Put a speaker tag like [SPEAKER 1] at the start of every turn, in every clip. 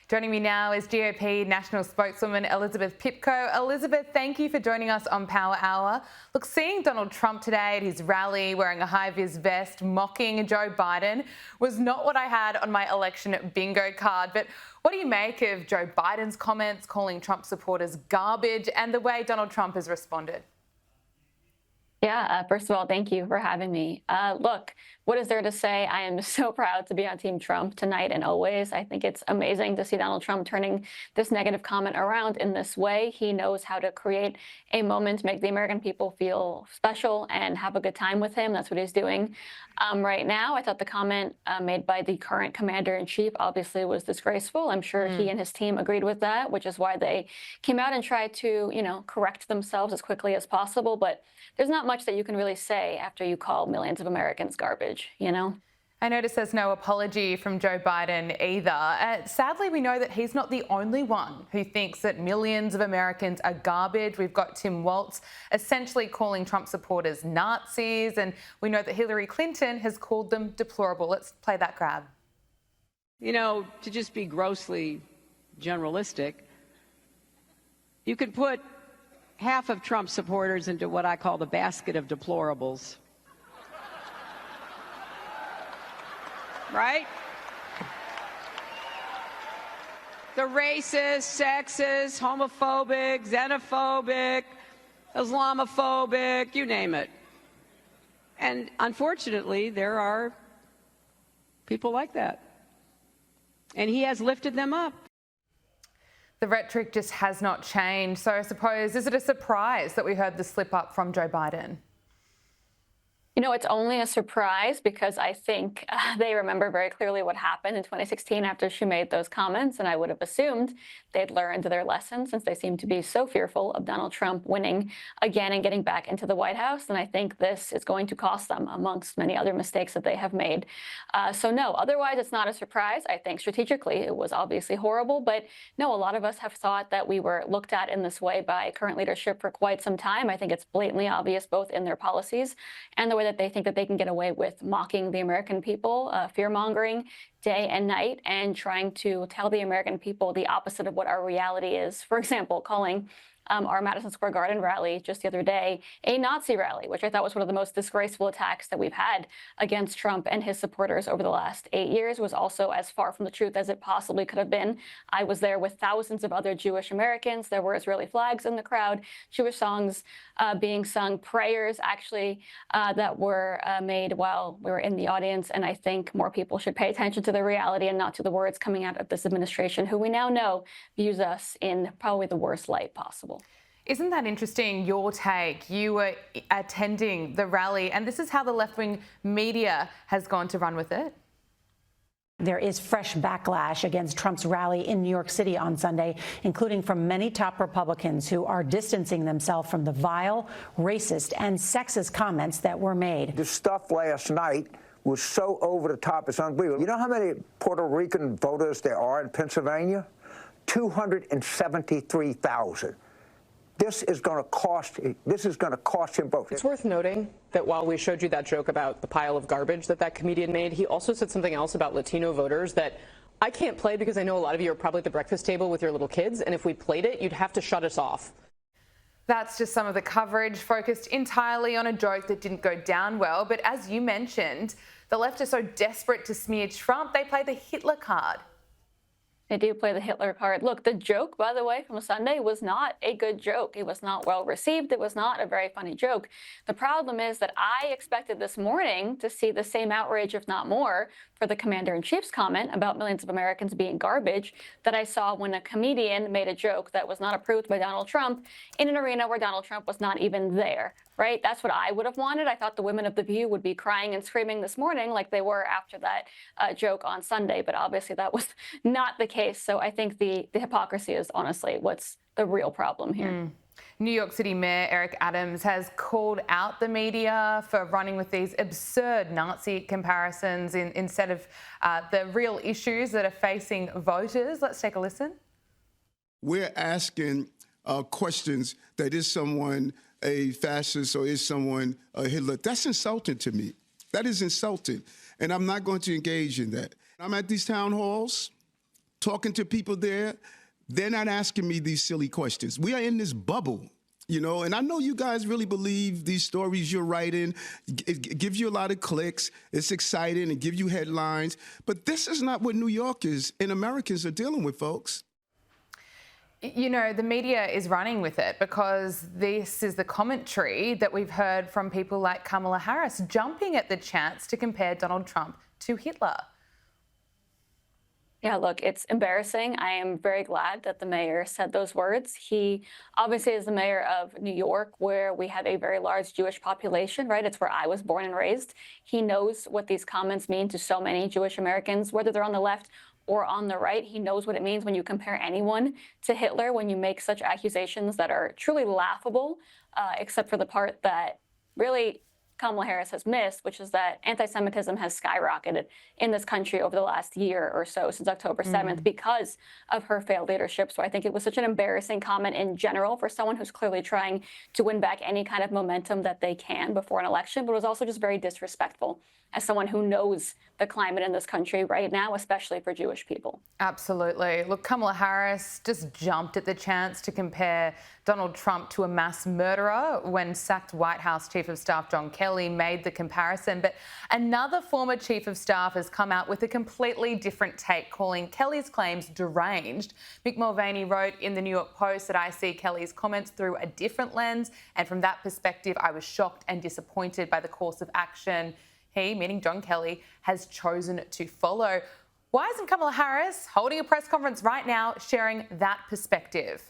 [SPEAKER 1] Joining me now is GOP National Spokeswoman Elizabeth Pipko. Elizabeth, thank you for joining us on Power Hour. Look, seeing Donald Trump today at his rally wearing a high-vis vest mocking Joe Biden was not what I had on my election bingo card. But what do you make of Joe Biden's comments calling Trump supporters garbage and the way Donald Trump has responded?
[SPEAKER 2] Yeah, first of all, thank you for having me. Look, what is there to say? I am so proud to be on Team Trump tonight and always. I think it's amazing to see Donald Trump turning this negative comment around in this way. He knows how to create a moment, make the American people feel special and have a good time with him. That's what he's doing right now. I thought the comment made by the current commander-in-chief obviously was disgraceful. I'm sure he and his team agreed with that, which is why they came out and tried to, correct themselves as quickly as possible. But there's not much that you can really say after you call millions of Americans garbage,
[SPEAKER 1] I notice there's no apology from Joe Biden either. Sadly, we know that he's not the only one who thinks that millions of Americans are garbage. We've got Tim Walz essentially calling Trump supporters Nazis, and we know that Hilary Clinton has called them deplorable. Let's play that grab.
[SPEAKER 3] To just be grossly generalistic, you could put half of Trump supporters into what I call the basket of deplorables. Right? The racist, sexist, homophobic, xenophobic, Islamophobic, you name it. And unfortunately, there are people like that. And he has lifted them up.
[SPEAKER 1] The rhetoric just has not changed. So I suppose, is it a surprise that we heard the slip up from Joe Biden?
[SPEAKER 2] It's only a surprise because I think they remember very clearly what happened in 2016 after she made those comments, and I would have assumed they'd learned their lesson since they seem to be so fearful of Donald Trump winning again and getting back into the White House. And I think this is going to cost them amongst many other mistakes that they have made. So no, otherwise it's not a surprise. I think strategically it was obviously horrible, but no, a lot of us have thought that we were looked at in this way by current leadership for quite some time. I think it's blatantly obvious both in their policies and the way that they think that they can get away with mocking the American people, fear-mongering day and night, and trying to tell the American people the opposite of what our reality is. For example, calling our Madison Square Garden rally just the other day a Nazi rally, which I thought was one of the most disgraceful attacks that we've had against Trump and his supporters over the last 8 years. Was also as far from the truth as it possibly could have been. I was there with thousands of other Jewish Americans. There were Israeli flags in the crowd, Jewish songs being sung, prayers actually that were made while we were in the audience. And I think more people should pay attention to the reality and not to the words coming out of this administration, who we now know views us in probably the worst light possible.
[SPEAKER 1] Isn't that interesting, your take? You were attending the rally, and this is how the left-wing media has gone to run with it.
[SPEAKER 4] There is fresh backlash against Trump's rally in New York City on Sunday, including from many top Republicans who are distancing themselves from the vile, racist, and sexist comments that were made.
[SPEAKER 5] The stuff last night was so over the top, it's unbelievable. You know how many Puerto Rican voters there are in Pennsylvania? 273,000. This is going to cost him votes.
[SPEAKER 6] It's worth noting that while we showed you that joke about the pile of garbage that comedian made, he also said something else about Latino voters that I can't play because I know a lot of you are probably at the breakfast table with your little kids, and if we played it, you'd have to shut us off.
[SPEAKER 1] That's just some of the coverage focused entirely on a joke that didn't go down well. But as you mentioned, the left are so desperate to smear Trump, they play the Hitler card.
[SPEAKER 2] They do play the Hitler card. Look, the joke, by the way, from Sunday was not a good joke. It was not well received. It was not a very funny joke. The problem is that I expected this morning to see the same outrage, if not more, for the commander-in-chief's comment about millions of Americans being garbage that I saw when a comedian made a joke that was not approved by Donald Trump in an arena where Donald Trump was not even there, right? That's what I would have wanted. I thought the women of The View would be crying and screaming this morning like they were after that joke on Sunday, but obviously that was not the case. So I think the hypocrisy is honestly what's the real problem here.
[SPEAKER 1] New York City Mayor Eric Adams has called out the media for running with these absurd Nazi comparisons instead of the real issues that are facing voters. Let's take a listen.
[SPEAKER 7] We're asking questions that is someone a fascist or is someone a Hitler. That's insulting to me. That is insulting. And I'm not going to engage in that. I'm at these town halls talking to people there, they're not asking me these silly questions. We are in this bubble. You know, and I know you guys really believe these stories you're writing. It gives you a lot of clicks. It's exciting and give you headlines. But this is not what New Yorkers and Americans are dealing with, folks.
[SPEAKER 1] You know, the media is running with it because this is the commentary that we've heard from people like Kamala Harris, jumping at the chance to compare Donald Trump to Hitler.
[SPEAKER 2] Yeah, look, it's embarrassing. I am very glad that the mayor said those words. He obviously is the mayor of New York, where we have a very large Jewish population, right? It's where I was born and raised. He knows what these comments mean to so many Jewish Americans, whether they're on the left or on the right. He knows what it means when you compare anyone to Hitler, when you make such accusations that are truly laughable, except for the part that really Kamala Harris has missed, which is that anti-Semitism has skyrocketed in this country over the last year or so, since October 7th, because of her failed leadership. So I think it was such an embarrassing comment in general for someone who's clearly trying to win back any kind of momentum that they can before an election, but it was also just very disrespectful as someone who knows the climate in this country right now, especially for Jewish people.
[SPEAKER 1] Absolutely. Look, Kamala Harris just jumped at the chance to compare Donald Trump to a mass murderer when sacked White House Chief of Staff John Kelly made the comparison. But another former Chief of Staff has come out with a completely different take, calling Kelly's claims deranged. Mick Mulvaney wrote in the New York Post that I see Kelly's comments through a different lens, and from that perspective, I was shocked and disappointed by the course of action he, meaning John Kelly, has chosen to follow. Why isn't Kamala Harris holding a press conference right now sharing that perspective?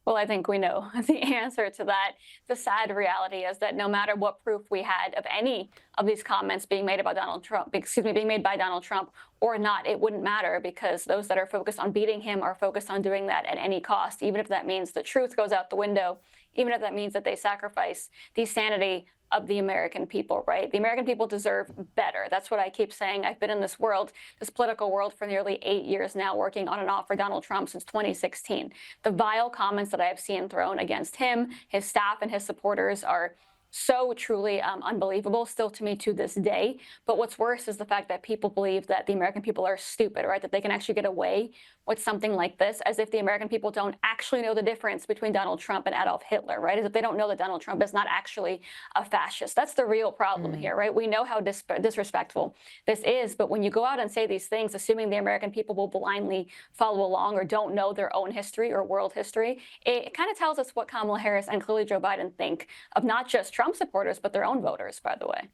[SPEAKER 2] Well, I think we know the answer to that. The sad reality is that no matter what proof we had of any of these comments being made about Donald Trump, being made by Donald Trump or not, it wouldn't matter, because those that are focused on beating him are focused on doing that at any cost, even if that means the truth goes out the window, even if that means that they sacrifice the sanity of the American people, right? The American people deserve better. That's what I keep saying. I've been in this world, this political world, for nearly 8 years now, working on and off for Donald Trump since 2016. The vile comments that I have seen thrown against him, his staff, and his supporters are so truly unbelievable, still to me to this day. But what's worse is the fact that people believe that the American people are stupid, right? That they can actually get away with something like this, as if the American people don't actually know the difference between Donald Trump and Adolf Hitler, right? As if they don't know that Donald Trump is not actually a fascist. That's the real problem here, right? We know how disrespectful this is, but when you go out and say these things, assuming the American people will blindly follow along or don't know their own history or world history, it kind of tells us what Kamala Harris and clearly Joe Biden think of not just Trump supporters, but their own voters, by the way.